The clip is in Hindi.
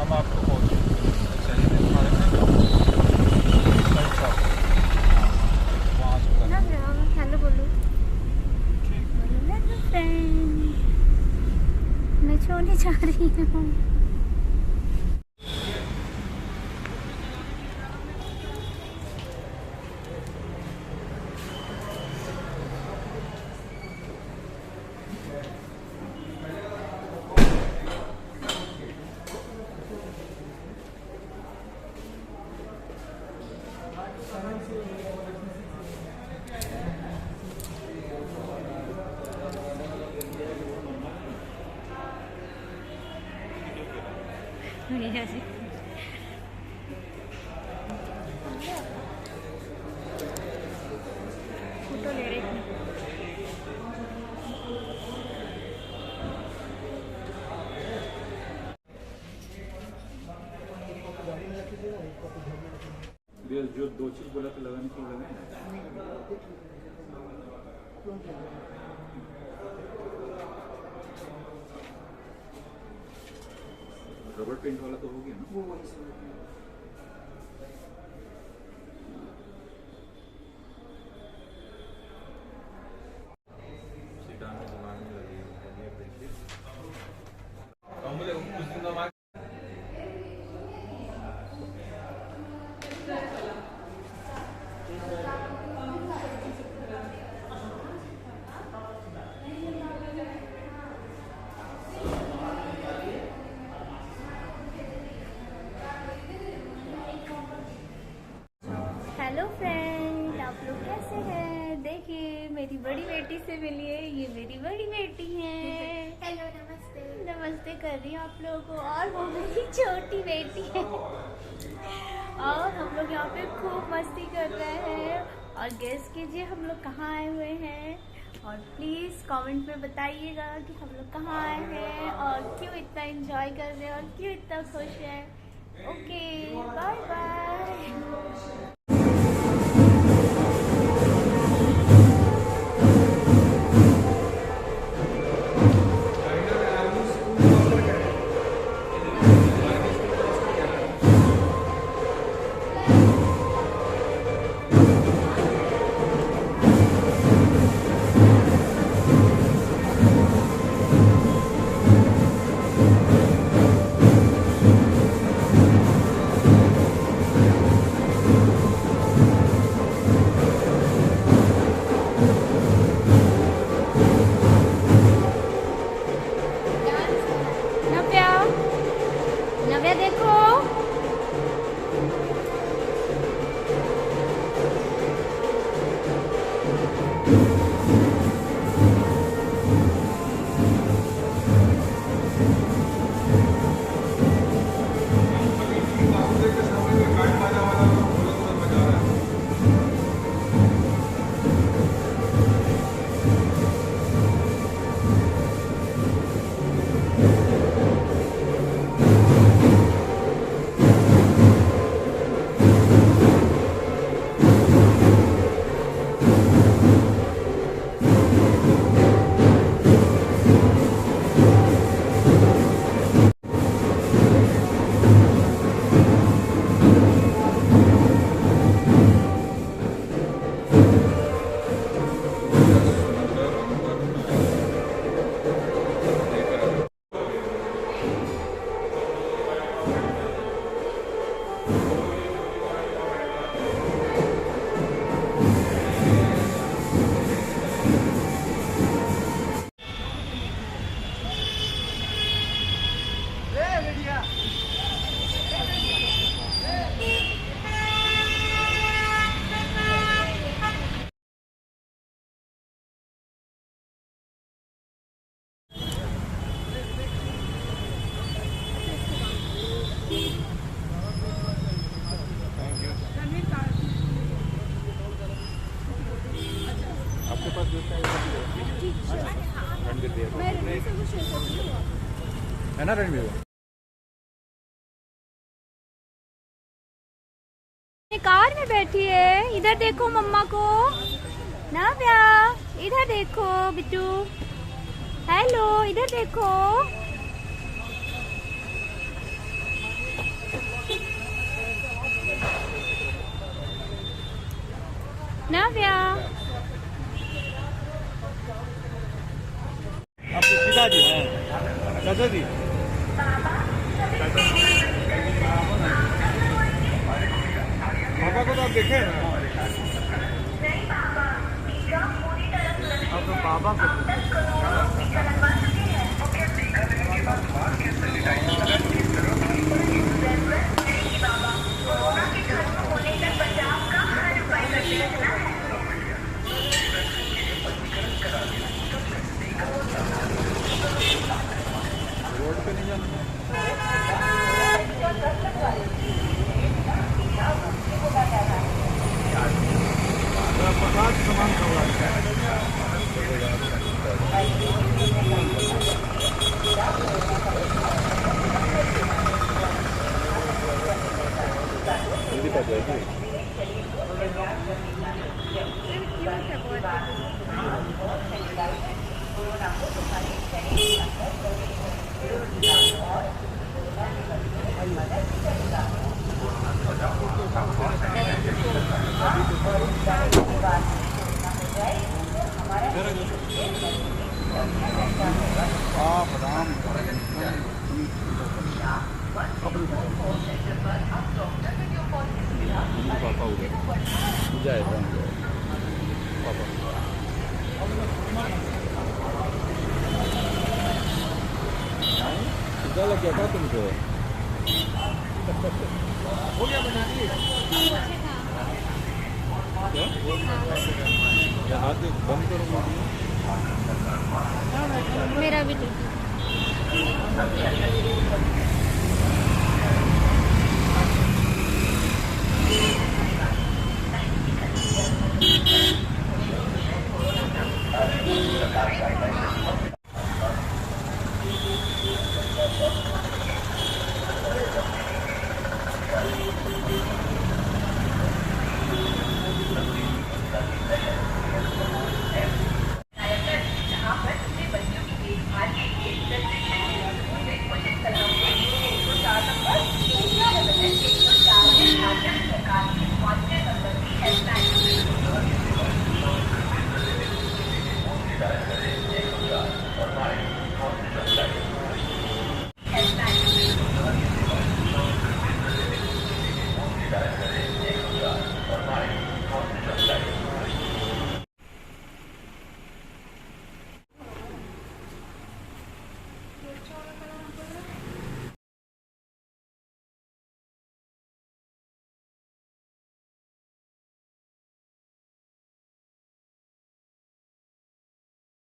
हम आपको पहुँचे चाहिए वहाँ से हेलो बोलो। मैं छोड़ने जा रही हूँ। फोटो ले रही थी। जो दो चीज बोला तो लगाने के लगे रबर पेंट वाला तो हो गया ना। हेलो फ्रेंड, आप लोग कैसे हैं? देखिए मेरी बड़ी बेटी से मिलिए, ये मेरी बड़ी बेटी है। हेलो, नमस्ते। नमस्ते कर रही हूँ आप लोगों को। और वो मेरी छोटी बेटी है। और हम लोग यहाँ पे खूब मस्ती कर रहे हैं। और गेस कीजिए हम लोग कहाँ आए हुए हैं। और प्लीज़ कमेंट में बताइएगा कि हम लोग कहाँ आए हैं और क्यों इतना एंजॉय कर रहे हैं और क्यों इतना खुश हैं। Okay, bye bye. नव्या देखो, आपके पास जो है ना रणवीर कार में बैठी है। इधर देखो मम्मा को। नाव्या इधर देखो बिट्टू। हेलो इधर देखो। काव्या आपकी पिताजी हैं चाचा जी पापा को तो आप देखे ना आप तो पापा को रोड पे नहीं जाना प्रसाद सामान खबरा जल्दी पड़ जाएगी बादाम पापा उधर जाएगा पापा सीधा लग गया था तुमको हो गया बना दिए क्या या हाथ बंद करूँगा मेरा भी